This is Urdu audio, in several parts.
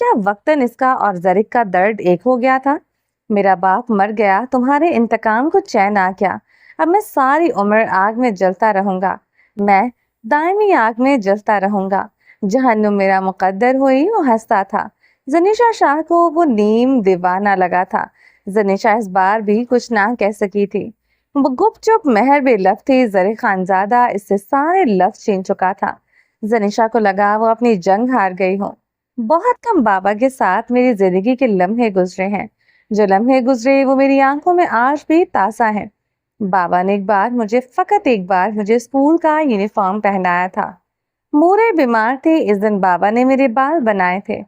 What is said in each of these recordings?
کیا وقتاً اس کا اور زرق کا درد ایک ہو گیا تھا؟ میرا باپ مر گیا، تمہارے انتقام کو چین آ گیا، اب میں ساری عمر آگ میں جلتا رہوں گا، میں دائمی آگ میں جلتا رہوں گا۔ جہنم میرا مقدر ہوئی وہ ہنستا تھا۔ زنیشا شاہ کو وہ نیم دیوانہ لگا تھا۔ زنیشا اس بار بھی کچھ نہ کہہ سکی تھی۔ وہ گپ چپ مہر بے لفظ تھی، زرق خانزادہ اس سے سارے لفظ چھین چکا تھا۔ زنیشا کو لگا وہ اپنی جنگ ہار گئی ہو۔ بہت کم بابا کے ساتھ میری زندگی کے لمحے گزرے ہیں، جو لمحے گزرے وہ میری آنکھوں میں آج بھی تازہ ہیں۔ بابا نے فقط ایک بار مجھے اسکول کا یونیفارم پہنایا تھا۔ مورے بیمار تھے، اس دن بابا نے میرے بال بنائے تھے۔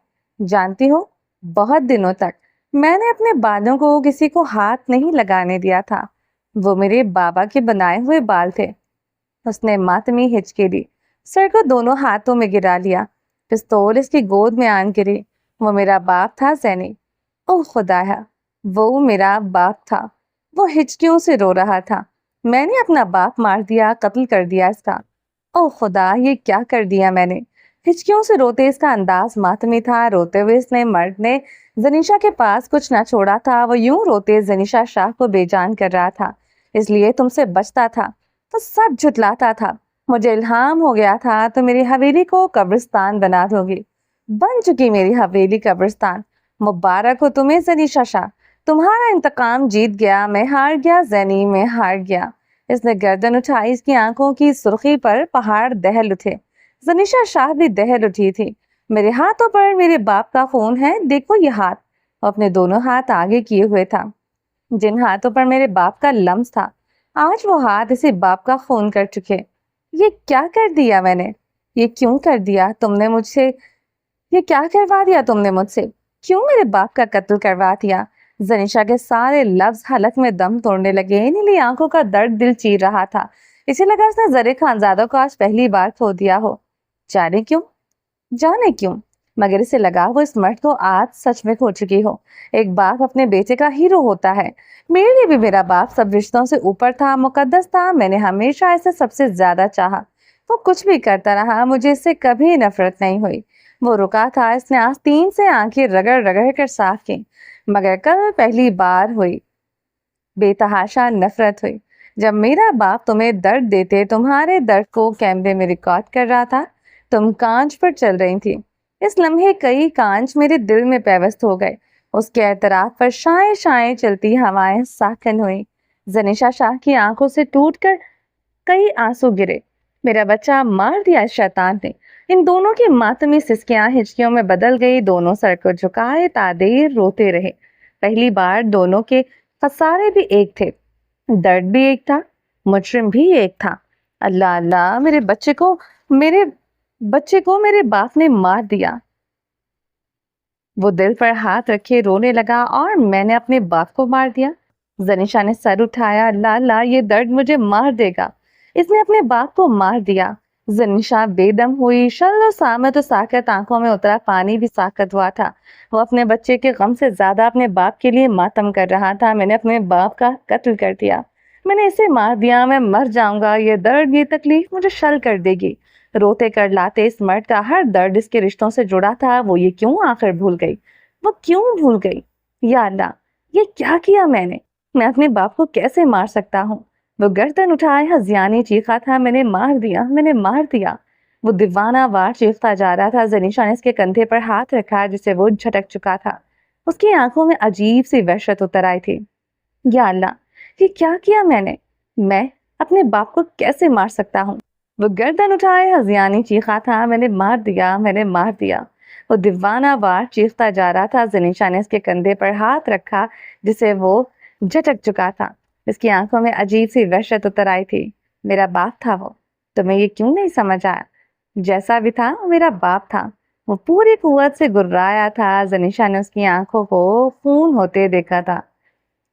جانتی ہو، بہت دنوں تک میں نے اپنے بالوں کو کسی کو ہاتھ نہیں لگانے دیا تھا، وہ میرے بابا کے بنائے ہوئے بال تھے۔ اس نے ماتمی ہچکی دی، سر کو دونوں ہاتھوں میں گرا لیا، پستول اس کی گود میں آن گری۔ وہ میرا باپ تھا زینی۔ اوہ خدایا، وہ میرا باپ تھا۔ وہ ہچکیوں سے رو رہا تھا۔ میں نے اپنا باپ مار دیا، قتل کر دیا اس کا۔ اوہ خدا، یہ کیا کر دیا میں نے؟ ہچکیوں سے روتے اس کا انداز ماتمی تھا۔ روتے ہوئے اس نے مرد نے زنیشا کے پاس کچھ نہ چھوڑا تھا۔ وہ یوں روتے زنیشا شاہ کو بے جان کر رہا تھا، اس لیے تم سے بچتا تھا، تو سب جھٹلاتا تھا۔ مجھے الہام ہو گیا تھا تو میری حویلی کو قبرستان بنا دو گی۔ بن چکی میری حویلی قبرستان۔ مبارک ہو تمہیں زنیشا شاہ، تمہارا انتقام جیت گیا، میں ہار گیا زینی، میں ہار گیا۔ اس نے گردن اٹھائی، اس کی آنکھوں کی سرخی پر پہاڑ دہل اٹھے۔ زنیشا شاہ بھی دہل اٹھی تھی۔ میرے ہاتھوں پر میرے باپ کا خون ہے، دیکھو یہ ہاتھ۔ وہ اپنے دونوں ہاتھ آگے کیے ہوئے تھا، جن ہاتھوں پر میرے باپ کا لمس تھا، آج وہ ہاتھ اسی باپ کا خون کر چکے۔ یہ کیا کر دیا میں نے؟ یہ کیوں کر دیا تم نے مجھ سے؟ یہ کیا کروا دیا تم نے مجھ سے؟ کیوں میرے باپ کا قتل کروا دیا؟ زنیشا کے سارے لفظ حلق میں دم توڑنے لگے، نیلی آنکھوں کا درد دل چیر رہا تھا۔ اسے لگا اس نے زرق خانزادہ کو آج پہلی بار کھو دیا ہو۔ جانے کیوں، مگر اسے لگا وہ اس مرد کو آج سچ میں کھو چکی ہو۔ ایک باپ اپنے بیٹے کا ہیرو ہوتا ہے۔ میرے لیے بھی میرا باپ سب رشتوں سے اوپر تھا، مقدس تھا۔ میں نے ہمیشہ اسے سب سے زیادہ چاہا۔ وہ کچھ بھی کرتا رہا، مجھے اس سے کبھی نفرت نہیں ہوئی۔ وہ رکا تھا، اس نے آستین سے آنکھیں رگڑ رگڑ کر صاف کی، مگر کل پہلی بار ہوئی، بے تحاشا نفرت ہوئی۔ جب میرا باپ تمہیں درد دیتے، تمہارے درد کو کیمرے میں ریکارڈ کر رہا تھا، تم کانچ پر چل رہی تھی۔ اس لمحے کئی کانچ میرے دل میں پیوست ہو گئے۔ اس کے اعتراف پر شائیں شائیں چلتی ہوائیں ساکن ہوئی۔ زنیشا شاہ کی آنکھوں سے ٹوٹ کر کئی آنسو گرے۔ میرا بچہ مار دیا اس شیطان نے۔ ان دونوں کی ماتمی سسکیاں ہچکیوں میں بدل گئی، دونوں سر کو جھکائے تادیر روتے رہے۔ پہلی بار دونوں کے خسارے بھی ایک تھے، درد بھی ایک تھا، مجرم بھی ایک تھا۔ اللہ اللہ، میرے بچے کو میرے باپ نے مار دیا۔ وہ دل پر ہاتھ رکھے رونے لگا، اور میں نے اپنے باپ کو مار دیا۔ زنیشا نے سر اٹھایا، اللہ اللہ، یہ درد مجھے مار دے گا۔ اس نے اپنے باپ کو مار دیا۔ زنیشا بے دم ہوئی، شل و سامت و ساکت آنکھوں میں اترا پانی بھی ساکت ہوا تھا۔ وہ اپنے بچے کے غم سے زیادہ اپنے باپ کے لیے ماتم کر رہا تھا۔ میں نے اپنے باپ کا قتل کر دیا، میں نے اسے مار دیا، میں مر جاؤں گا، یہ درد، یہ تکلیف مجھے شل کر دے گی۔ روتے کر لاتے اس مرد کا ہر درد اس کے رشتوں سے جڑا تھا۔ وہ یہ کیوں آخر بھول گئی؟ وہ کیوں بھول گئی؟ یا اللہ، یہ کیا کیا میں نے؟ میں اپنے باپ کو کیسے مار سکتا ہوں؟ وہ گردن اٹھائے ہذیانی چیخا تھا، میں نے مار دیا، میں نے مار دیا۔ وہ دیوانہ وار چیختا جا رہا تھا۔ زنیشا نے اس کے کندھے پر ہاتھ رکھا جسے وہ جھٹک چکا تھا۔ اس کی آنکھوں میں عجیب سی وحشت اتر آئی تھی۔ یا اللہ، یہ کیا کیا میں اپنے باپ کو کیسے مار سکتا ہوں؟ وہ گردن اٹھائے ہذیانی چیخا تھا، میں نے مار دیا، میں نے مار دیا۔ وہ دیوانہ وار چیختا جا رہا تھا۔ زنیشا نے اس کے کندھے پر ہاتھ رکھا جسے وہ جھٹک چکا تھا۔ اس کی آنکھوں میں عجیب سی وحشت اتر آئی تھی۔ میرا باپ تھا وہ، تمہیں یہ کیوں نہیں سمجھ آیا؟ جیسا بھی تھا، وہ میرا باپ تھا۔ وہ پوری قوت سے گرایا تھا۔ زنیشا نے اس کی آنکھوں کو خون ہوتے دیکھا تھا۔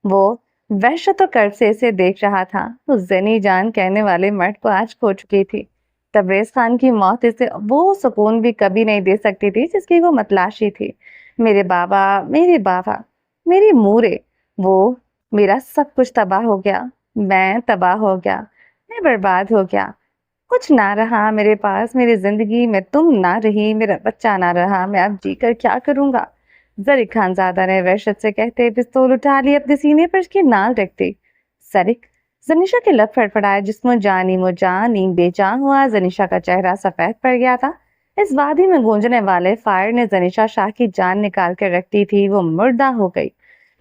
وہ وحشت و کرب سے اسے دیکھ رہا تھا۔ اس زنی جان کہنے والے مرد کو آج کھو چکی تھی۔ تبریز خان کی موت اسے وہ سکون بھی کبھی نہیں دے سکتی تھی جس کی وہ متلاشی تھی۔ میرے بابا، میری مورے، وہ میرا سب کچھ تباہ ہو گیا۔ میں تباہ ہو گیا، میں برباد ہو گیا۔ کچھ نہ رہا میرے پاس، میری زندگی میں تم نہ رہی، میرا بچہ نہ رہا، میں اب جی کر کیا کروں گا؟ زرق خانزادہ نے وحشت سے کہتے پستول اٹھا لی، اپنے سینے پر اس کی نال رکھتی۔ زرق، زنیشا کے لب پھڑپڑائے، جسم جانی مجانی بے جان ہوا۔ زنیشا کا چہرہ سفید پڑ گیا تھا۔ اس وادی میں گونجنے والے فائر نے زنیشا شاہ کی جان نکال کر رکھتی تھی، وہ مردہ ہو گئی۔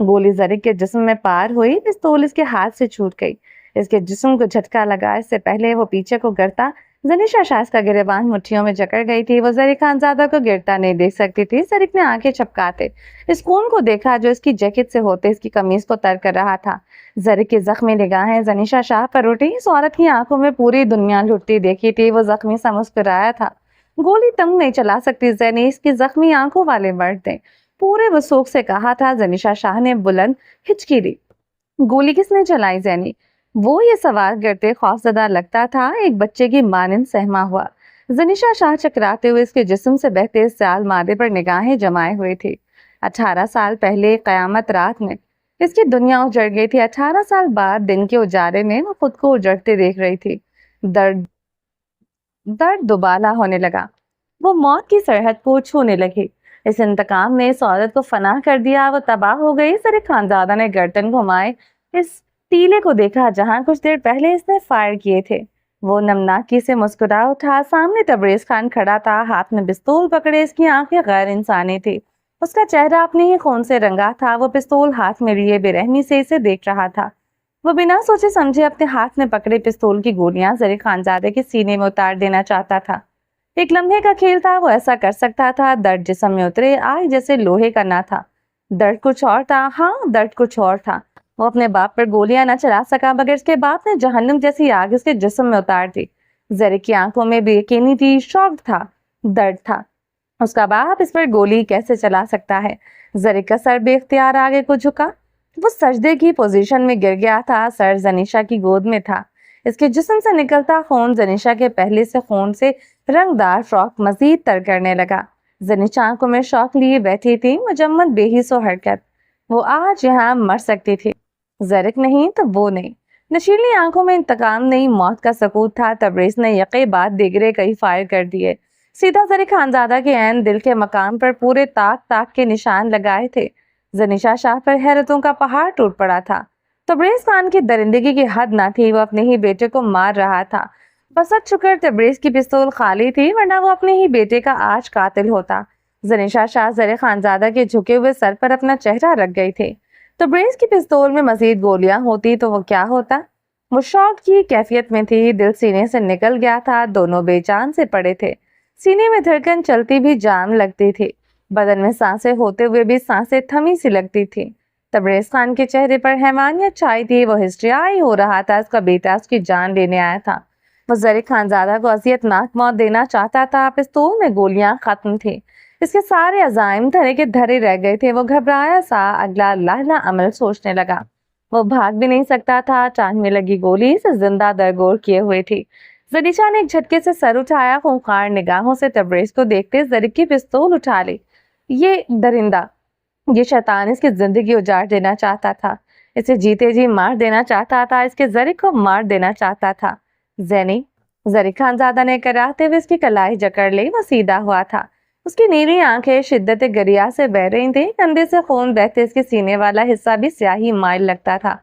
گولی زرق کے جسم میں پار ہوئی، پستول اس کے ہاتھ سے چھوٹ گئی۔ اس کے جسم کو جھٹکا لگا، اس سے پہلے وہ پیچھے کو گرتا زنیشا شاہ کا گریبان مٹھیوں میں جکڑ گئی تھی۔ وہ زرق خانزادہ کو گرتا نہیں دیکھ سکتی تھی۔ زرق نے آنکھیں چپکاتے اس خون کو دیکھا جو اس کی جیکٹ سے ہوتے اس کی قمیض کو تر کر رہا تھا۔ زرق کی زخمی نگاہیں زنیشا شاہ پر اٹھی، اس عورت کی آنکھوں میں پوری دنیا لٹتی دیکھی تھی۔ وہ زخمی سا مسکرایا تھا۔ گولی تم نہیں چلا سکتی زینی، اس کی زخمی آنکھوں والے مرد نے پورے وثوق سے کہا تھا۔ زنیشا شاہ نے بلند ہچکی دی۔ گولی کس نے چلائی زینی؟ وہ یہ سوال کرتے خوفزدہ لگتا تھا، ایک بچے کی مانند سہما ہوا۔ زنیشا شاہ چکراتے ہوئے اس کے جسم سے بہتے سیال مادے پر نگاہیں جمائے ہوئے تھی۔ 18 سال پہلے قیامت رات میں اس کی دنیا اجڑ گئی تھی۔ 18 سال بعد دن کے اجارے میں وہ خود کو اجڑتے دیکھ رہی تھی۔ درد دوبالا ہونے لگا، وہ موت کی سرحد کو چھونے لگی۔ اس انتقام نے اس عورت کو فنا کر دیا، وہ تباہ ہو گئی۔ زرق خانزادہ نے گردن گھمائے اس ٹیلے کو دیکھا جہاں کچھ دیر پہلے اس نے فائر کیے تھے۔ وہ نمناکی سے مسکرا اٹھا۔ سامنے تبریز خان کھڑا تھا، ہاتھ میں پستول پکڑے، اس کی آنکھیں غیر انسانی تھی، اس کا چہرہ اپنے ہی خون سے رنگا تھا۔ وہ پستول ہاتھ میں لیے بے رحمی سے اسے دیکھ رہا تھا۔ وہ بنا سوچے سمجھے اپنے ہاتھ میں پکڑے پستول کی گولیاں زرق خانزادے کے سینے میں اتار دینا چاہتا تھا۔ ایک لمحے کا کھیل تھا، وہ ایسا کر سکتا تھا۔ درد جسم میں اترے آگ جیسے لوہے کا نہ تھا، درد کچھ اور تھا۔ ہاں، درد کچھ اور تھا۔ وہ اپنے باپ پر گولیاں نہ چلا سکا مگر اس کے باپ نے جہنم جیسی آگ اس کے جسم میں اتار دی۔ زرق کی آنکھوں میں بے یقینی تھی، شوق تھا، درد تھا۔ اس کا باپ اس پر گولی کیسے چلا سکتا ہے؟ زرق کا سر بے اختیار آگے کو جھکا، وہ سجدے کی پوزیشن میں گر گیا تھا، سر زنیشا کی گود میں تھا۔ اس کے جسم سے نکلتا خون زنیشا کے پہلے سے خون سے رنگدار فراک مزید تر کرنے لگا۔ زنیشا آنکھوں میں شوق لیے بیٹھی تھی، مجمد بے حس و حرکت۔ وہ آج یہاں مر سکتی تھی، زرق نہیں تو وہ نہیں۔ نشیلی آنکھوں میں انتقام نہیں، موت کا سکوت تھا۔ تبریز نے یقے بعد دیگرے کئی فائر کر دیے، سیدھا زرق خانزادہ کے عین دل کے مقام پر، پورے تاک تاک کے نشان لگائے تھے۔ زنیشا شاہ پر حیرتوں کا پہاڑ ٹوٹ پڑا تھا۔ تبریز خان کی درندگی کی حد نہ تھی، وہ اپنے ہی بیٹے کو مار رہا تھا۔ بسد شکر تبریز کی پستول خالی تھی، ورنہ وہ اپنے ہی بیٹے کا آج قاتل ہوتا۔ زنیشا شاہ زرق خانزادہ کے جھکے ہوئے سر پر اپنا چہرہ رکھ گئی تھی۔ تبریز کی پستول میں مزید گولیاں ہوتی تو وہ کیا ہوتا؟ وہ شوق کی کیفیت میں تھی، دل سینے سے نکل گیا تھا، دونوں بے جان سے پڑے تھے۔ سینے میں دھڑکن چلتی بھی جام لگتی تھی، بدن میں سانسیں ہوتے ہوئے بھی سانسیں تھمی سی لگتی تھی۔ تبریز خان کے چہرے پر حیوانیت چھائی تھی، وہ ہسٹریائی ہو رہا تھا، اس کا بیٹا اس کی جان لینے آیا تھا۔ وہ زرق خانزادہ کو اذیت ناک موت دینا چاہتا تھا۔ پستول میں گولیاں ختم تھی، اس کے سارے عزائم دھرے کے دھرے رہ گئے تھے۔ وہ گھبرایا سا اگلا لاہلا عمل سوچنے لگا۔ وہ بھاگ بھی نہیں سکتا تھا، ٹانگ میں لگی گولی سے زندہ درگور کیے ہوئے تھی۔ زنیشا نے ایک جھٹکے سے سر اٹھایا، خونخوار نگاہوں سے تبریز کو دیکھتے زرق کی پستول اٹھا لی۔ یہ درندہ، یہ شیطان اس کی زندگی اجاڑ دینا چاہتا تھا، اسے جیتے جی مار دینا چاہتا تھا، اس کے زرق کو مار دینا چاہتا تھا۔ زینی، زرق خانزادہ نے کراہتے ہوئے اس کی کلائی جکڑ لی، وہ سیدھا ہوا تھا، اس کی نیلی آنکھیں شدت گریا سے بہ رہی تھیں، کندھے سے خون بہتے اس کے سینے والا حصہ بھی سیاہی مائل لگتا تھا۔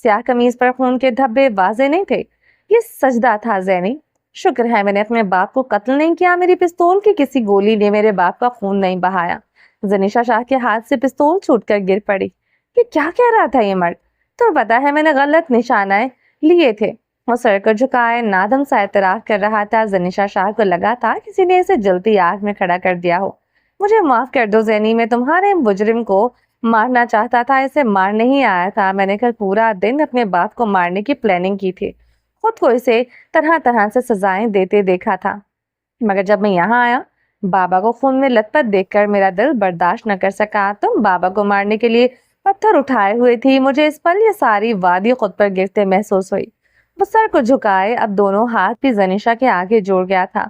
سیاہ قمیض پر خون کے دھبے واضح نہیں تھے، یہ سجدہ تھا۔ زینی، شکر ہے میں نے اپنے باپ کو قتل نہیں کیا، میری پستول کی کسی گولی نے میرے باپ کا خون نہیں بہایا۔ زنیشا شاہ کے ہاتھ سے پستول چھوٹ کر گر پڑی۔ یہ کیا کہہ رہا تھا یہ مرد؟ تو پتا ہے میں نے غلط نشانہ لیے تھے۔ وہ سر کو جھکائے نادم سا اعتراف کر رہا تھا۔ زنیشا شاہ کو لگا تھا کسی نے اسے جلتی آگ میں کھڑا کر دیا ہو۔ مجھے معاف کر دو زینی، میں تمہارے مجرم کو مارنا چاہتا تھا، اسے مار نہیں آیا تھا۔ میں نے کل پورا دن اپنے باپ کو مارنے کی پلاننگ کی تھی، خود کو اسے طرح طرح سے سزائیں دیتے دیکھا تھا، مگر جب میں یہاں آیا بابا کو خون میں لت پت دیکھ کر میرا دل برداشت نہ کر سکا۔ تم بابا کو مارنے کے لیے پتھر اٹھائے ہوئے تھی، مجھے اس پل یہ ساری وادی خود پر گرتے محسوس ہوئی۔ وہ سر کو جھکائے، اب دونوں ہاتھ بھی زنیشا کے آگے جوڑ گیا تھا۔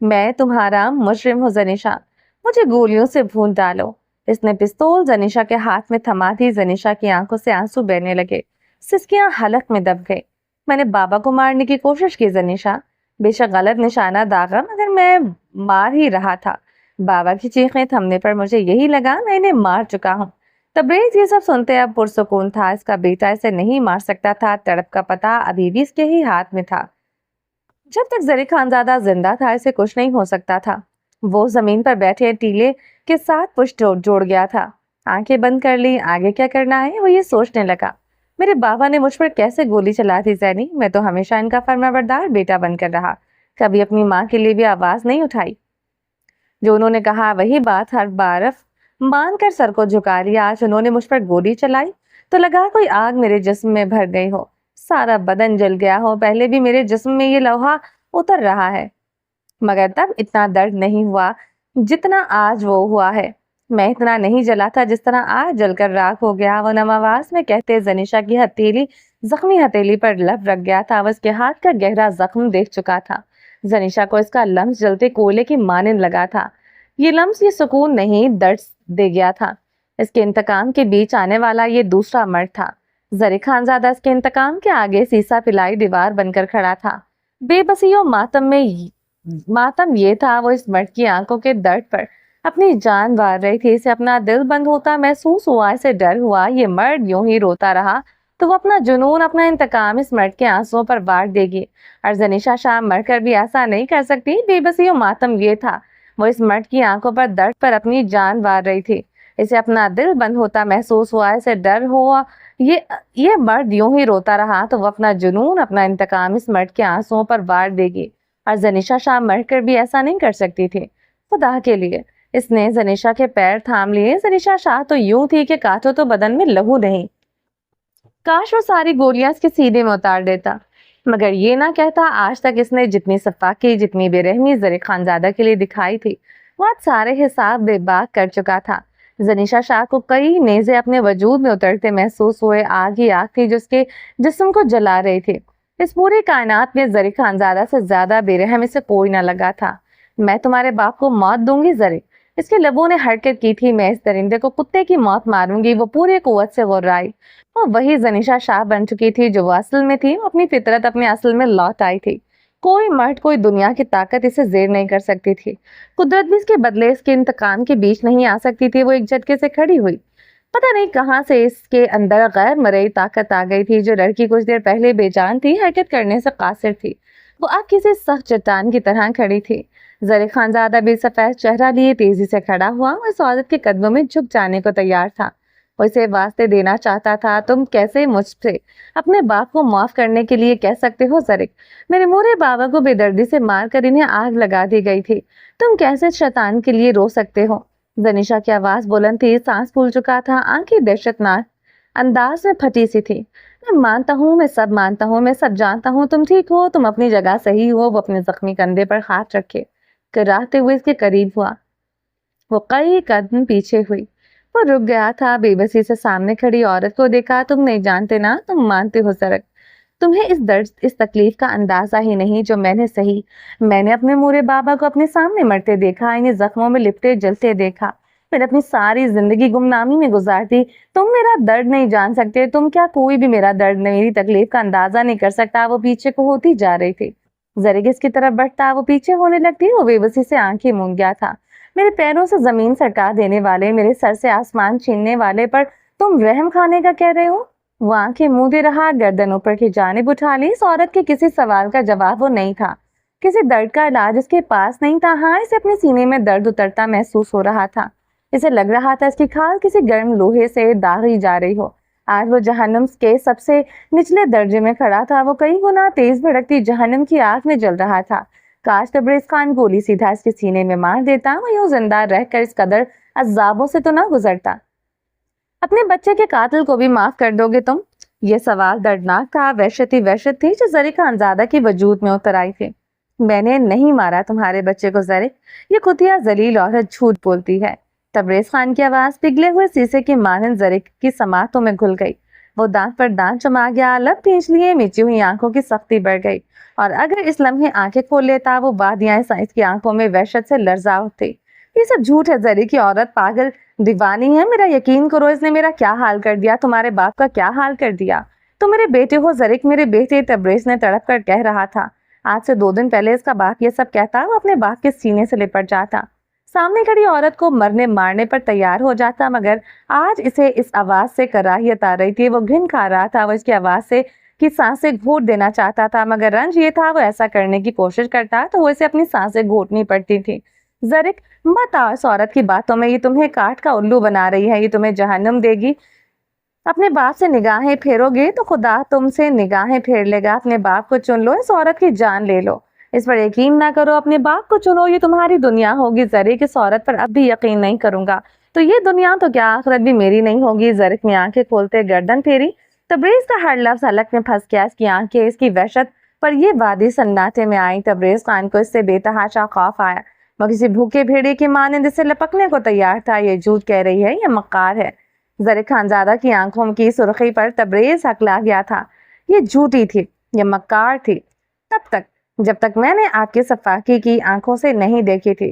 میں تمہارا مجرم ہوں زنیشا، مجھے گولیوں سے بھون ڈالو۔ اس نے پستول زنیشا کے ہاتھ میں تھما دی۔ زنیشا کی آنکھوں سے آنسو بہنے لگے، سسکیاں حلق میں دب گئی۔ میں نے بابا کو مارنے کی کوشش کی زنیشا، بے شک غلط نشانہ داغا مگر میں مار ہی رہا تھا۔ بابا کی چیخیں تھمنے پر مجھے یہی لگا میں انہیں مار چکا ہوں۔ تبریز یہ سب سنتے اب پرسکون تھا، اس کا بیٹا اسے نہیں مار سکتا تھا، تڑپ کا پتہ ابھی بھی اس کے ہی ہاتھ میں تھا۔ جب تک زری خانزادہ زندہ تھا اسے کچھ نہیں ہو سکتا تھا۔ وہ زمین پر بیٹھے ٹیلے کے ساتھ پشت جوڑ گیا تھا، آنکھیں بند کر لی۔ آگے کیا کرنا ہے وہ یہ سوچنے لگا۔ میرے بابا نے مجھ پر کیسے گولی چلا دی زینی، میں تو ہمیشہ ان کا فرمانبردار بیٹا بن کر رہا، کبھی اپنی ماں کے لیے بھی آواز نہیں اٹھائی۔ جو انہوں نے کہا وہی بات ہر بارف مان کر سر کو جھکا لیا۔ آج انہوں نے مجھ پر گولی چلائی تو لگا کوئی آگ میرے جسم میں بھر گئی ہو، سارا بدن جل گیا ہو۔ پہلے بھی میرے جسم میں یہ لوہا اتر رہا ہے مگر تب اتنا درد نہیں ہوا جتنا آج وہ ہوا ہے۔ میں اتنا نہیں جلا تھا جس طرح آج جل کر راکھ ہو گیا۔ وہ نم آواز میں کہتے زنیشا کی ہتھیلی زخمی ہتھیلی پر لب رکھ گیا تھا۔ وہ اس کے ہاتھ کا گہرا زخم دیکھ چکا تھا۔ زنیشا کو اس کا لمس جلتے کوئلے کی مانند لگا تھا۔ یہ لمس یہ سکون نہیں درد دے گیا تھا۔ اس کے انتقام کے بیچ آنے والا یہ دوسرا مرد تھا۔ زری خانزادہ اس کے انتقام کے آگے سیسا پلائی دیوار بن کر کھڑا تھا۔ بے بسی و ماتم یہ تھا وہ اس مرد کی آنکھوں کے درد پر اپنی جان وار رہی تھی۔ اسے اپنا دل بند ہوتا محسوس ہوا، اسے ڈر ہوا یہ مرد یوں ہی روتا رہا تو وہ اپنا جنون اپنا انتقام اس مرد کے آنسوؤں پر وار دے گی، اور زنیشا شاہ مر کر بھی ایسا نہیں کر سکتی۔ بے بسی و ماتم یہ تھا وہ اس مرد کی آنکھوں پر درد پر اپنی جان وار رہی تھی۔ اسے اپنا دل بند ہوتا محسوس ہوا، اسے ڈر ہوا یہ مرد یوں ہی روتا رہا تو وہ اپنا جنون اپنا انتقام اس مرد کے آنسوؤں پر وار دے گی، اور زنیشا شاہ مر کر بھی ایسا نہیں کر سکتی تھی۔ خدا کے لیے اس نے زنیشا کے پیر تھام لیے۔ زنیشا شاہ تو یوں تھی کہ کاٹو تو بدن میں لہو نہیں، کاش وہ ساری گولیاں اس کے سینے میں اتار دیتا، مگر یہ نہ کہتا۔ آج تک اس نے جتنی صفاقی جتنی بے رحمی زری خانزادہ کے لیے دکھائی تھی وہ آج سارے حساب بے باک کر چکا تھا۔ زنیشا شاہ کو کئی نیزے اپنے وجود میں اترتے محسوس ہوئے۔ آگ ہی آگ تھی جو اس کے جسم کو جلا رہی تھی۔ اس پوری کائنات میں زری خانزادہ سے زیادہ بے رحم اسے کوئی نہ لگا تھا۔ میں تمہارے باپ کو موت دوں گی زری، اس کے لبوں نے حرکت کی تھی۔ میں اس درندے کو کتے کی موت ماروں گی۔ وہ پوری قوت سے غرائی۔ وہ وہی زنیشا شاہ بن چکی تھی جو وہ اصل میں تھی۔ اپنی فطرت اپنے اصل میں لوٹ آئی تھی۔ کوئی مرد کوئی دنیا کی طاقت اسے زیر نہیں کر سکتی تھی۔ قدرت بھی اس کے بدلے اس کے انتقام کے بیچ نہیں آ سکتی تھی۔ وہ ایک جھٹکے سے کھڑی ہوئی، پتہ نہیں کہاں سے اس کے اندر غیر مرئی طاقت آ گئی تھی۔ جو لڑکی کچھ دیر پہلے بے جان تھی، حرکت کرنے سے قاصر تھی، وہ اب کسی سخت چٹان کی طرح کھڑی تھی۔ زری خانزادہ بھی سفید چہرہ لیے تیزی سے کھڑا ہوا۔ وہ اس عورت کے قدموں میں جھک جانے کو تیار تھا۔ وہ اسے واسطے دینا چاہتا تھا۔ تم کیسے مجھ سے اپنے باپ کو معاف کرنے کے لیے کہہ سکتے ہو زرک؟ میرے مورے بابا کو بے دردی سے مار کر انہیں آگ لگا دی گئی تھی، تم کیسے شیطان کے لیے رو سکتے ہو؟ زنیشا کی آواز بلند تھی، سانس پھول چکا تھا، آنکھیں دہشتناک انداز میں پھٹی سی تھی۔ میں مانتا ہوں، میں سب مانتا ہوں، میں سب جانتا ہوں، تم ٹھیک ہو، تم اپنی جگہ صحیح ہو۔ وہ اپنے زخمی کندھے پر ہاتھ رکھے کراہتے ہوئے اس کے قریب ہوا۔ وہ کئی قدم پیچھے ہوئی۔ وہ رک گیا تھا، بے بسی سے سامنے کھڑی عورت کو دیکھا۔ تم نہیں جانتے نا، تم مانتے ہو زرک، تمہیں اس درد اس تکلیف کا اندازہ ہی نہیں جو میں نے سہی۔ میں نے اپنے مورے بابا کو اپنے سامنے مرتے دیکھا، انہیں زخموں میں لپٹے جلتے دیکھا۔ میں نے اپنی ساری زندگی گمنامی میں گزار دی۔ تم میرا درد نہیں جان سکتے، تم کیا کوئی بھی میرا درد میری تکلیف کا اندازہ نہیں کر سکتا۔ وہ پیچھے کو ہوتی جا رہی تھی۔ زرک اس کی طرف بڑھتا، وہ پیچھے ہونے لگتی۔ وہ بے بسی سے آنکھیں مون گیا تھا۔ میرے پیروں سے زمین سرکا دینے والے، میرے سر سے آسمان چھیننے والے پر تم رحم کھانے کا کہہ رہے ہو؟ وہ آنکھیں موندے رہا، گردن اوپر کی جانب اٹھا لی۔ اس عورت کے کسی سوال کا جواب وہ نہیں تھا، کسی درد کا علاج اس کے پاس نہیں تھا۔ ہاں، اسے اپنے سینے میں درد اترتا محسوس ہو رہا تھا۔ اسے لگ رہا تھا اس کی کھال کسی گرم لوہے سے داغی جا رہی ہو۔ آج وہ جہنم کے سب سے نچلے درجے میں کھڑا تھا۔ وہ کئی گنا تیز بھڑکتی جہنم کی آگ میں جل رہا تھا۔ کاش تبریز خان گولی سیدھا اس کے سینے میں مار دیتا، وہ یوں زندہ رہ کر اس قدر عذابوں سے تو نہ گزرتا۔ اپنے بچے کے قاتل کو بھی معاف کر دو گے تم؟ یہ سوال دردناک تھا۔ وحشت ہی وحشت تھی جو زری خانزادہ کی وجود میں اتر آئی تھی۔ میں نے نہیں مارا تمہارے بچے کو زرک، یہ کتیا ذلیل عورت جھوٹ بولتی ہے۔ تبریز خان کی آواز پگھلے ہوئے سیسے کی مانند زرک کی سماعتوں میں گھل گئی۔ وہ دانت پر دانت جما گیا، لب کھینچ لیے، میچی ہوئی آنکھوں کی سختی بڑھ گئی، اور اگر اس لمحے آنکھیں کھول لیتا وہ بادیاں سائنس کی آنکھوں میں وحشت سے لرزا اٹھتی۔ یہ سب جھوٹ ہے، زری کی عورت پاگل دیوانی ہے، میرا یقین کرو، اس نے میرا کیا حال کر دیا، تمہارے باپ کا کیا حال کر دیا۔ تم میرے بیٹے ہو زرک، میرے بیٹے، تبریز نے تڑپ کر کہہ رہا تھا۔ آج سے 2 دن پہلے اس کا باپ یہ سب کہتا وہ اپنے باپ کے سینے سے لپٹ جاتا، سامنے کھڑی عورت کو مرنے مارنے پر تیار ہو جاتا، مگر آج اسے اس آواز سے کراہیت آ رہی تھی، وہ گھن کھا رہا تھا، وہ اس کی آواز سے کی سانسیں گھونٹ دینا چاہتا تھا، مگر رنج یہ تھا وہ ایسا کرنے کی کوشش کرتا تو وہ اسے اپنی سانسیں گھونٹنی پڑتی تھی۔ زرک مت آؤ اس عورت کی باتوں میں، یہ تمہیں کاٹ کا الو بنا رہی ہے، یہ تمہیں جہنم دے گی۔ اپنے باپ سے نگاہیں پھیرو گے تو خدا تم سے نگاہیں پھیر لے گا، اپنے باپ کو چن لو، اس عورت کی جان لے لو، اس پر یقین نہ کرو، اپنے باپ کو چنو، یہ تمہاری دنیا ہوگی۔ زرک اس عورت پر اب بھی یقین نہیں کروں گا تو یہ دنیا تو کیا آخرت بھی میری نہیں ہوگی۔ زرک نے آنکھیں کھولتے گردن پھیری، تبریز کا ہر لفظ حلق میں پھنس گیا، اس کی آنکھیں اس کی وحشت پر یہ وادی سناٹے میں آئی۔ تبریز خان کو اس سے بے تحاشا خوف آیا، وہ کسی بھوکے بھیڑے کی مانند اسے لپکنے کو تیار تھا۔ یہ جھوٹ کہہ رہی ہے، یہ مکار ہے۔ زرک خانزادہ کی آنکھوں کی سرخی پر تبریز ہکلا گیا تھا، یہ جھوٹی تھی، یہ مکار تھی، تب تک جب تک میں نے آپ کے صفاقی کی آنکھوں سے نہیں دیکھی تھی۔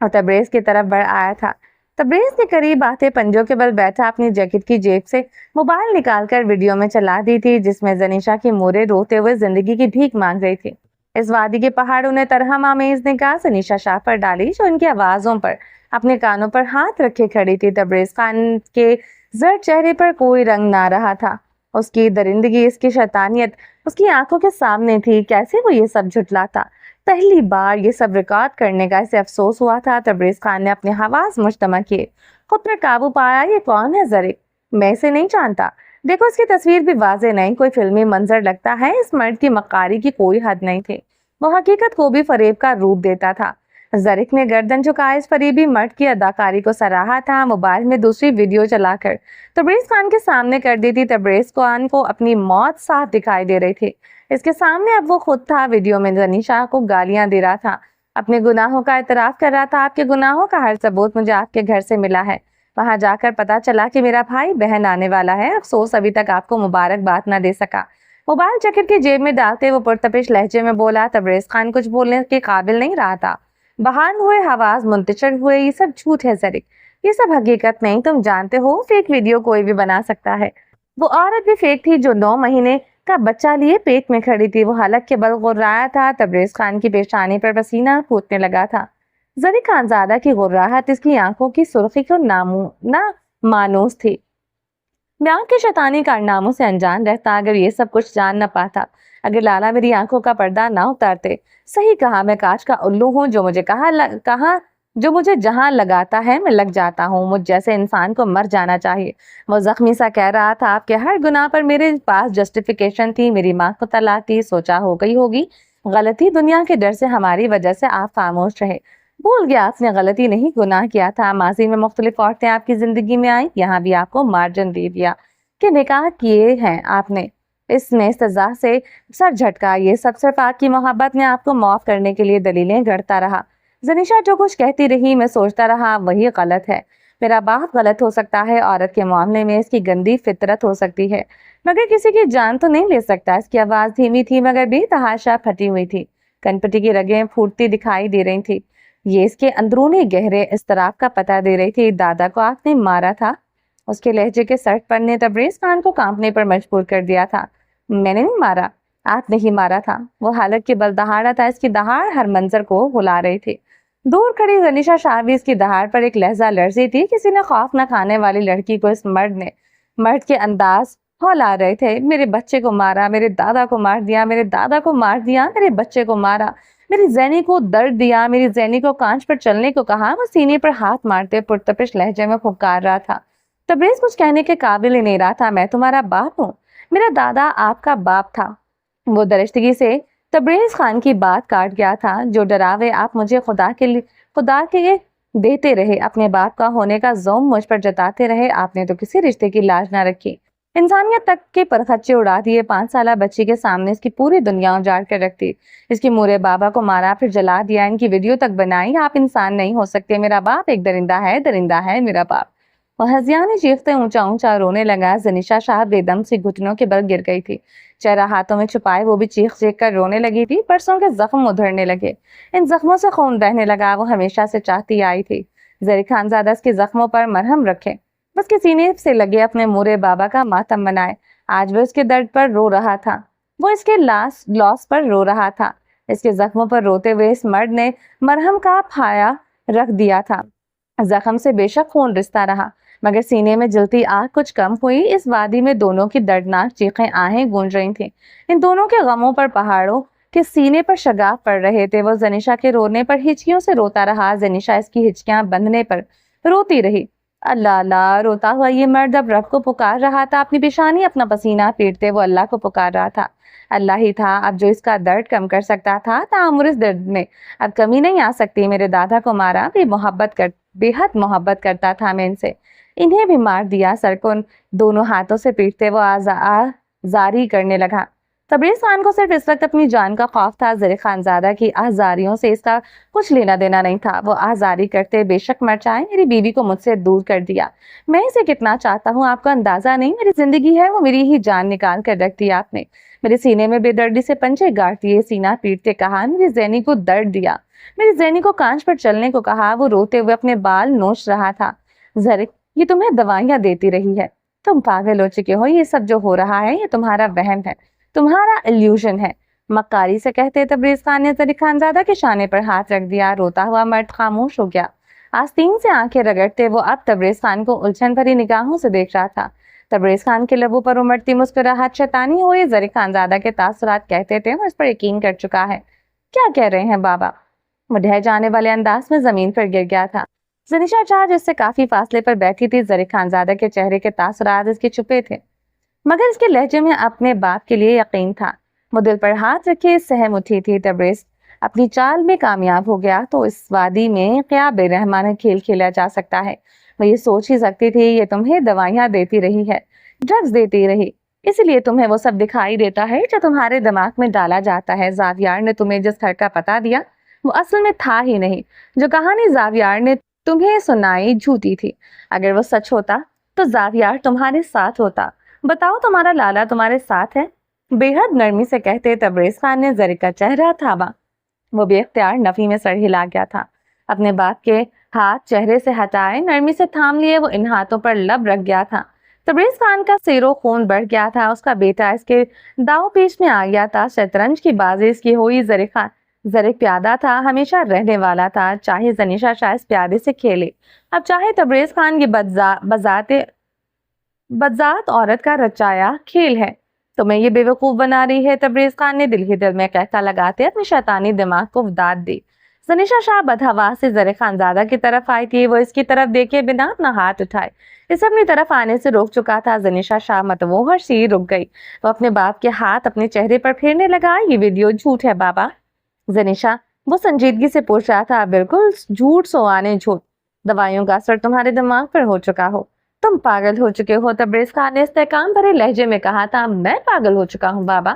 اور تبریز کی طرف بڑھ آیا تھا، تبریز کے قریب آتے پنجوں کے بل بیٹھا اپنی جیکٹ کی جیب سے موبائل نکال کر ویڈیو میں چلا دی تھی، جس میں زنیشا کی مورے روتے ہوئے زندگی کی بھیک مانگ رہی تھی۔ اس وادی کے پہاڑوں نے ترہم آمیز نگاہ زنیشا شاہ پر ڈالی، جو ان کی آوازوں پر اپنے کانوں پر ہاتھ رکھے کھڑی تھی۔ تبریز خان کے زرد چہرے پر کوئی رنگ نہ رہا تھا، اس کی درندگی، اس کی شیطانیت اس کی آنکھوں کے سامنے تھی۔ کیسے وہ یہ سب جھٹلاتا؟ پہلی بار یہ سب ریکارڈ کرنے کا اسے افسوس ہوا تھا۔ تبریز خان نے اپنے حواس مجتمع کیے، خود پر قابو پایا۔ یہ کون ہے زرک؟ میں اسے نہیں جانتا، دیکھو اس کی تصویر بھی واضح نہیں، کوئی فلمی منظر لگتا ہے۔ اس مرد کی مکاری کی کوئی حد نہیں تھی، وہ حقیقت کو بھی فریب کا روپ دیتا تھا۔ زرک نے گردن جھکائے اس فریبی مرد کی اداکاری کو سراہا تھا، موبائل میں دوسری ویڈیو چلا کر تبریز خان کے سامنے کر دی تھی۔ تبریز خان کو اپنی موت صاف دکھائی دے رہی تھی، اس کے سامنے اب وہ خود تھا، ویڈیو میں زنیشا کو گالیاں دے رہا تھا، اپنے گناہوں کا اعتراف کر رہا تھا۔ آپ کے گناہوں کا ہر ثبوت مجھے آپ کے گھر سے ملا ہے، وہاں جا کر پتا چلا کہ میرا بھائی بہن آنے والا ہے، افسوس ابھی تک آپ کو مبارکباد نہ دے سکا۔ موبائل جیکٹ کی جیب میں ڈالتے وہ پرتپش لہجے میں بولا۔ تبریز خان کچھ بولنے کے قابل نہیں رہا تھا، بہان ہوئے، حواس منتشر ہوئے۔ یہ سب جھوٹ ہے زرک، یہ سب حقیقت نہیں، تم جانتے ہو فیک ویڈیو کوئی بھی بنا سکتا ہے۔ وہ عورت بھی فیک تھی جو 9 مہینے کا بچہ لیے پیٹ میں کھڑی تھی، وہ حلق کے بل غرایا تھا۔ تبریز خان کی پیشانی پر پسینہ پھوٹنے لگا تھا۔ زرک خانزادہ کی غراہٹ اس کی آنکھوں کی سرخی کو مانوس تھی۔ میں آنکھ کے شیطانی کارناموں سے انجان رہتا اگر یہ سب کچھ جان نہ پاتا، اگر لالا میری آنکھوں کا پردہ نہ اتارتے۔ صحیح کہا، میں کاچ کا الو ہوں، جو مجھے جہاں لگاتا ہے میں لگ جاتا ہوں، مجھ جیسے انسان کو مر جانا چاہیے۔ وہ زخمی سا کہہ رہا تھا، آپ کے ہر گناہ پر میرے پاس جسٹیفیکیشن تھی، میری ماں کو طلاق دی، سوچا ہو گئی ہوگی غلطی، دنیا کے ڈر سے ہماری وجہ سے آپ خاموش رہے۔ بھول گیا آپ نے غلطی نہیں گناہ کیا تھا، ماضی میں مختلف عورتیں آپ کی زندگی میں آئیں، یہاں بھی آپ کو مارجن دے دیا کہ نکاح کیے ہیں آپ نے۔ اس نے سزا سے سر جھٹکا، یہ سب صرف آپ کی محبت نے آپ کو معاف کرنے کے لیے دلیلیں گھڑتا رہا۔ زنیشا جو کچھ کہتی رہی میں سوچتا رہا وہی غلط ہے، میرا باپ غلط ہو سکتا ہے، عورت کے معاملے میں اس کی گندی فطرت ہو سکتی ہے، مگر کسی کی جان تو نہیں لے سکتا۔ اس کی آواز دھیمی تھی مگر بے تحاشا پھٹی ہوئی تھی، کنپٹی کی رگیں پھوٹتی دکھائی دے رہی تھی، یہ اس کے اندرونی گہرے اضطراب کا پتہ دے رہی تھی۔ دادا کو آپ نے مارا تھا؟ اس کے لہجے کے سرٹ پر نے تبریز خان کو کانپنے پر مجبور کر دیا تھا۔ میں نے نہیں مارا، آپ نے ہی مارا تھا۔ وہ حالت کے بل دہاڑا تھا، اس کی دہاڑ ہر منظر کو ہلا رہی تھی۔ دور کھڑی زنیشا شاہ بھی اس کی دہاڑ پر ایک لہجہ لرزی تھی، کسی نے خوف نہ کھانے والی لڑکی کو اس مرد کے انداز ہلا رہے تھے۔ میرے بچے کو مارا، میرے دادا کو مار دیا، میرے دادا کو مار دیا، میرے بچے کو مارا، میری زینی کو درد دیا، میری زینی کو کانچ پر چلنے کو کہا۔ وہ سینے پر ہاتھ مارتے پرتپش لہجے میں پھکار رہا تھا۔ تبریز کچھ کہنے کے قابل ہی نہیں رہا تھا۔ میں تمہارا باپ ہوں، میرا دادا آپ کا باپ تھا۔ وہ درشتگی سے تبریز خان کی بات کاٹ گیا تھا۔ جو ڈراوے آپ مجھے خدا کے دیتے رہے، اپنے باپ کا ہونے کا زوم مجھ پر جتاتے رہے، آپ نے تو کسی رشتے کی لاج نہ رکھی، انسانیت تک کے پرخچے اڑا دیے۔ 5 سالہ بچی کے سامنے اس کی پوری دنیا اجاڑ کر رکھ دی، اس کی مورے بابا کو مارا پھر جلا دیا، ان کی ویڈیو تک بنائی۔ آپ انسان نہیں ہو سکتے، میرا باپ ایک درندہ ہے، درندہ ہے میرا باپ۔ وہ ہزیانے چیختے اونچا اونچا رونے لگا۔ زنیشا شاہ بے دم سی گھٹنوں کے بل گر گئی تھی، چہرہ ہاتھوں میں چھپائے وہ بھی چیخ چیخ کر رونے لگی تھی۔ پرسوں کے زخم ادھرنے لگے، ان زخموں سے خون بہنے لگا، وہ ہمیشہ سے چاہتی آئی تھی زرک خانزادہ اس کے زخموں پر مرہم رکھے، بس کے سینے سے لگے اپنے مورے بابا کا ماتم منائے۔ آج وہ اس کے درد پر رو رہا تھا، وہ اس کے لاس پر رو رہا تھا۔ اس کے زخموں پر روتے ہوئے اس مرد نے مرہم کا پھایا رکھ دیا تھا۔ زخم سے بے شک خون رستا رہا، مگر سینے میں جلتی آگ کچھ کم ہوئی۔ اس وادی میں دونوں کی دردناک چیخیں آہیں گونج رہی تھیں۔ ان دونوں کے غموں پر پہاڑوں کے سینے پر شگاف پڑ رہے تھے۔ وہ زنیشا کے رونے پر ہچکیوں سے روتا رہا، زنیشا اس کی ہچکیاں بندھنے پر روتی رہی۔ اللہ اللہ روتا ہوا یہ مرد اب رب کو پکار رہا تھا، اپنی پیشانی اپنا پسینہ پیٹتے وہ اللہ کو پکار رہا تھا۔ اللہ ہی تھا اب جو اس کا درد کم کر سکتا تھا، تعمر اس درد میں اب کمی نہیں آ سکتی۔ میرے دادا کو مارا، بے حد محبت کرتا تھا میں ان سے، انہیں بھی مار دیا۔ سر کو دونوں ہاتھوں سے پیٹتے وہ آزاری کرنے لگا۔ تبریز خان کو صرف اس وقت اپنی جان کا خوف تھا، زرق خانزادہ کی آزاریوں سے اس کا کچھ لینا دینا نہیں تھا۔ وہ آزاری کرتے بے شک مر جائے، میری بیوی کو مجھ سے دور کر دیا، میں اسے کتنا چاہتا ہوں آپ کو اندازہ نہیں، میری زندگی ہے وہ میری ہی جان نکال کر رکھ دی آپ نے۔ میرے سینے میں بے دردی سے پنجے گاڑ دیے، سینہ پیٹتے کہا میری زینی کو درد دیا، میری زینی کو کانچ پر چلنے کو کہا۔ وہ روتے ہوئے اپنے بال نوچ رہا تھا۔ زرق یہ تمہیں دوائیاں دیتی رہی ہے، تم پاگل ہو چکے ہو، یہ سب جو ہو رہا ہے یہ تمہارا وہم ہے، تمہارا ایلیوژن ہے، مکاری سے کہتے تبریز خان نے زرق خانزادہ کے شانے پر ہاتھ رکھ دیا۔ روتا ہوا مرد خاموش ہو گیا، آستین سے آنکھیں رگڑتے وہ اب تبریز خان کو الجھن بھری نگاہوں سے دیکھ رہا تھا۔ تبریز خان کے لبوں پر امڑتی مسکراہٹ شیطانی ہوئی۔ زرق خانزادہ کے تاثرات کہتے تھے وہ اس پر یقین کر چکا ہے۔ کیا کہہ رہے ہیں بابا؟ وہ ڈھہ جانے والے انداز میں زمین پر گر گیا تھا۔ زنیشا چاہ جس سے کافی فاصلے پر بیٹھی تھی، زرق خانزادہ کے چہرے کے تاثرات اس کے چھپے تھے، مگر اس کے لہجے میں اپنے باپ کے لیے یقین تھا۔ وہ دل پر ہاتھ رکھے سہم اٹھی تھی۔ تبریز اپنی چال میں کامیاب ہو گیا تو اس وادی میں کیا بے رحمانہ کھیل کھیلا جا سکتا ہے۔ وہ یہ سوچ ہی سکتی تھی یہ تمہیں دوائیاں دیتی رہی ہے، ڈرگز دیتی رہی، اسی لیے تمہیں وہ سب دکھائی دیتا ہے جو تمہارے دماغ میں ڈالا جاتا ہے۔ زاویار نے تمہیں جس گھر کا پتہ دیا وہ اصل میں تھا ہی نہیں، جو کہانی زاویار نے تمہیں سنائی جھوٹی تھی۔ اگر وہ سچ ہوتا تو زاویار تمہارے ساتھ ہوتا۔ بتاؤ تمہارا لالا تمہارے ساتھ ہے؟ بے حد نرمی سے کہتے تبریز خان نے زرق کا چہرہ تھاما۔ وہ بے اختیار نفی میں سر ہلا گیا تھا۔ اپنے باپ کے ہاتھ چہرے سے ہٹائے نرمی سے تھام لیے وہ ان ہاتھوں پر لب رکھ گیا تھا۔ تبریز خان کا سیرو خون بڑھ گیا تھا، اس کا بیٹا اس کے داؤ پیش میں آ گیا تھا، شطرنج کی بازی اس کی ہوئی۔ زرق پیادہ تھا، ہمیشہ رہنے والا تھا، چاہے زنیشا شاہ اس پیادے سے کھیلے، اب چاہے تبریز خان یہ بذات عورت کا رچایا کھیل ہے۔ تمہیں یہ بے وقوف بنا رہی ہے، تبریز خان نے دل ہی دل میں کہتا لگاتے اپنی شیطانی دماغ کو داد دی۔ زنیشا شاہ بدہوا سے زرق خانزادہ کی طرف آئی تھی، وہ اس کی طرف دیکھے بنا اپنا ہاتھ اٹھائے اس اپنی طرف آنے سے روک چکا تھا۔ زنیشا شاہ متوہر سی رک گئی، وہ اپنے باپ کے ہاتھ اپنے چہرے پر پھیرنے لگا۔ یہ ویڈیو جھوٹ ہے بابا؟ زنیشا وہ سنجیدگی سے پوچھ رہا تھا۔ بالکل جھوٹ سوانے جھوٹ، دوائیوں کا اثر تمہارے دماغ پر ہو چکا ہو، تم پاگل ہو چکے ہو، تبریز خان نے استحکام بھرے لہجے میں کہا تھا۔ میں پاگل ہو چکا ہوں بابا؟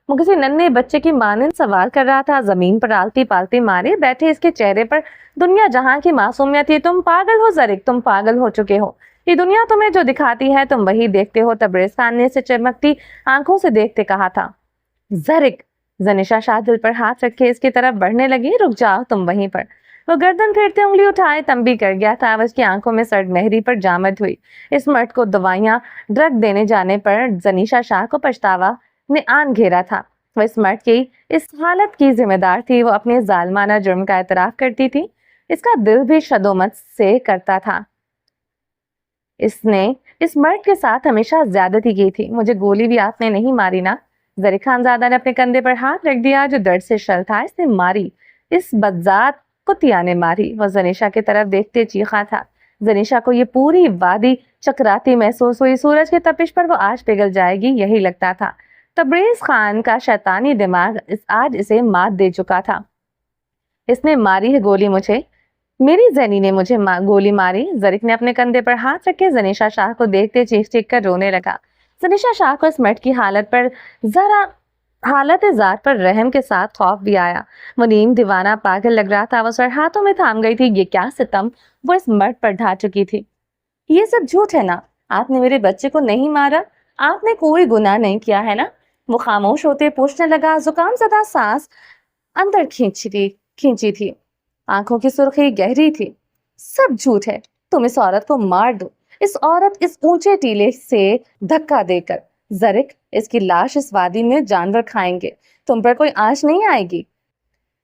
وہ کسی ننھے بچے کی مانند سوال کر رہا تھا، زمین پر آلتی پالتی مارے بیٹھے اس کے چہرے پر دنیا جہاں کی معصومیت تھی۔ تم پاگل ہو زرق، تم پاگل ہو چکے ہو، یہ دنیا تمہیں جو دکھاتی ہے تم وہی دیکھتے ہو۔ تبریز خان نے اسے چمکتی آنکھوں سے دیکھتے کہا تھا۔ زرق، زنیشا شاہ دل پر ہاتھ رکھے اس کی طرف بڑھنے لگی۔ رک جاؤ تم وہیں پر۔ وہ گردن پھیرتے انگلی اٹھائے تنبیہ کر گیا تھا۔ اس کی آنکھوں میں سرد مہری پر جامد ہوئی۔ اس مرد کو دوائیاں ڈرگ دینے جانے پر زنیشا شاہ کو پچھتاوا نے آن گھیرا تھا۔ وہ اس مرد کی اس حالت کی ذمہ دار تھی، وہ اپنے ظالمانہ جرم کا اعتراف کرتی تھی، اس کا دل بھی شدومت سے کرتا تھا۔ اس نے اس مرد کے ساتھ ہمیشہ زیادتی کی تھی۔ مجھے گولی بھی آپ نے نہیں ماری نا؟ زرق خانزادہ نے اپنے کندھے پر ہاتھ رکھ دیا جو درد سے شل تھا۔ اس نے ماری، اس بدذات کتیا نے ماری۔ وہ زنیشا کی طرف دیکھتے چیخا تھا۔ زنیشا کو یہ پوری وادی چکراتی محسوس ہوئی، سورج کی تپش پر وہ آج پگھل جائے گی یہی لگتا تھا۔ تبریز خان کا شیطانی دماغ آج اسے مات دے چکا تھا۔ اس نے ماری ہے گولی مجھے، میری زینی نے مجھے گولی ماری۔ زرق نے اپنے کندھے پر ہاتھ رکھے زنیشا شاہ کو دیکھتے چیخ چیخ کر رونے لگا۔ زنیشا شاہ کو اس مرد کی حالت ذات پر رحم کے ساتھ خوف بھی آیا۔ وہ نیم دیوانہ پاگل لگ رہا تھا، وہ سر ہاتھوں میں تھام گئی تھی۔ یہ کیا ستم وہ اس مرد پر ڈھا چکی تھی۔ یہ سب جھوٹ ہے نا، آپ نے میرے بچے کو نہیں مارا، آپ نے کوئی گناہ نہیں کیا ہے نا؟ وہ خاموش ہوتے پوچھنے لگا، زکام زدہ سانس اندر کھینچی تھی، آنکھوں کی سرخی گہری تھی۔ سب جھوٹ ہے، تم اس عورت کو مار دو، اس عورت اس اونچے ٹیلے سے دھکا دے کر۔ زرق، اس کی لاش اس وادی میں جانور کھائیں گے، تم پر کوئی آنچ نہیں آئے گی۔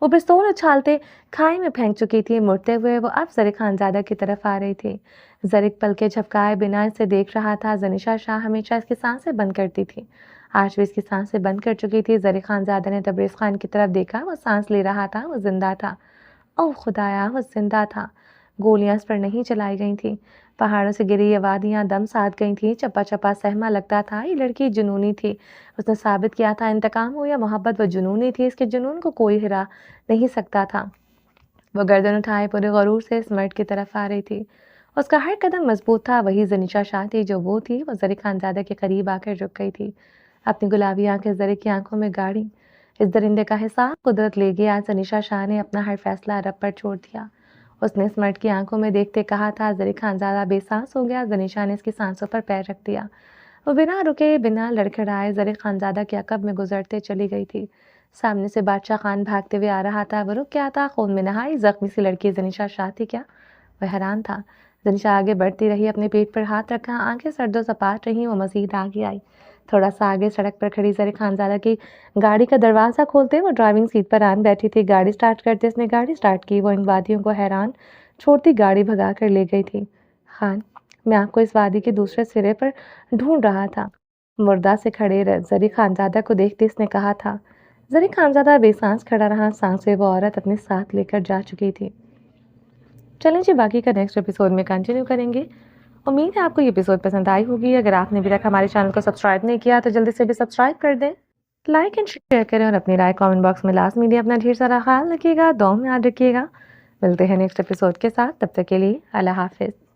وہ پستول اچھالتے کھائی میں پھینک چکی تھی۔ مڑتے ہوئے وہ اب زرق خانزادہ کی طرف آ رہی تھی۔ زرق پلکیں جھپکائے بنا اسے دیکھ رہا تھا۔ زنیشا شاہ ہمیشہ اس کی سانسیں بند کرتی تھی، آج بھی اس کی سانسیں بند کر چکی تھی۔ زرق خانزادہ نے تبریز خان کی طرف دیکھا، وہ سانس لے رہا تھا، وہ زندہ تھا۔ اوہ خدایا، وہ زندہ تھا۔ گولیاں اس پر نہیں چلائی گئی تھیں۔ پہاڑوں سے گری یہ وادیاں دم ساتھ گئی تھیں۔ چپا چپا سہما لگتا تھا یہ لڑکی جنونی تھی۔ اس نے ثابت کیا تھا انتقام ہو یا محبت، وہ جنونی تھی۔ اس کے جنون کو کوئی ہرا نہیں سکتا تھا۔ وہ گردن اٹھائے پورے غرور سے اس مرد کی طرف آ رہی تھی۔ اس کا ہر قدم مضبوط تھا۔ وہی زنیشا شاہ تھی جو وہ تھی۔ وہ زرق خانزادہ کے قریب آ کر رک گئی تھی، اپنی گلابی آنکھیں زرق کی آنکھوں میں گاڑی۔ اس درندے کا حساب قدرت لے گی۔ آج زنیشا شاہ نے اپنا ہر فیصلہ رب پر چھوڑ دیا۔ اس نے اس مرد کی آنکھوں میں دیکھتے کہا تھا۔ زرق خانزادہ بے سانس ہو گیا۔ زنیشا نے اس کی سانسوں پر پیر رکھ دیا۔ وہ بنا رکے، بنا لڑکھڑائے زرق خانزادہ کے عقب میں گزرتے چلی گئی تھی۔ سامنے سے بادشاہ خان بھاگتے ہوئے آ رہا تھا۔ وہ رک گیا تھا۔ خون میں نہائی زخمی سی لڑکی زنیشا شاہ تھی کیا؟ وہ حیران تھا۔ زنیشا آگے بڑھتی رہی، اپنے پیٹ پر ہاتھ رکھا، آنکھیں سرد و سپاٹ رہیں۔ وہ مزید آگے آئی۔ تھوڑا سا آگے سڑک پر کھڑی زرق خانزادہ کی گاڑی کا دروازہ کھولتے وہ ڈرائیونگ سیٹ پر آن بیٹھی تھی۔ گاڑی سٹارٹ کرتے اس نے گاڑی سٹارٹ کی۔ وہ ان وادیوں کو حیران چھوڑتی گاڑی بھگا کر لے گئی تھی۔ خان، میں آپ کو اس وادی کے دوسرے سرے پر ڈھونڈ رہا تھا، مردہ سے کھڑے زرق خانزادہ کو دیکھتے اس نے کہا تھا۔ زرق خانزادہ بے سانس کھڑا رہا، سانسیں وہ عورت اپنے ساتھ لے کر جا چکی تھی۔ چلیں جی، باقی کا نیکسٹ ایپیسوڈ میں کنٹینیو کریں گے۔ امید ہے آپ کو یہ ایپیسوڈ پسند آئی ہوگی۔ اگر آپ نے ابھی تک ہمارے چینل کو سبسکرائب نہیں کیا تو جلدی سے بھی سبسکرائب کر دیں، لائک اینڈ شیئر کریں اور اپنی رائے کامنٹ باکس میں لازمی دیں۔ اپنا ڈھیر سارا خیال رکھیے گا، دعاؤں میں یاد رکھیے گا۔ ملتے ہیں نیکسٹ ایپیسوڈ کے ساتھ، تب تک کے لیے اللہ حافظ۔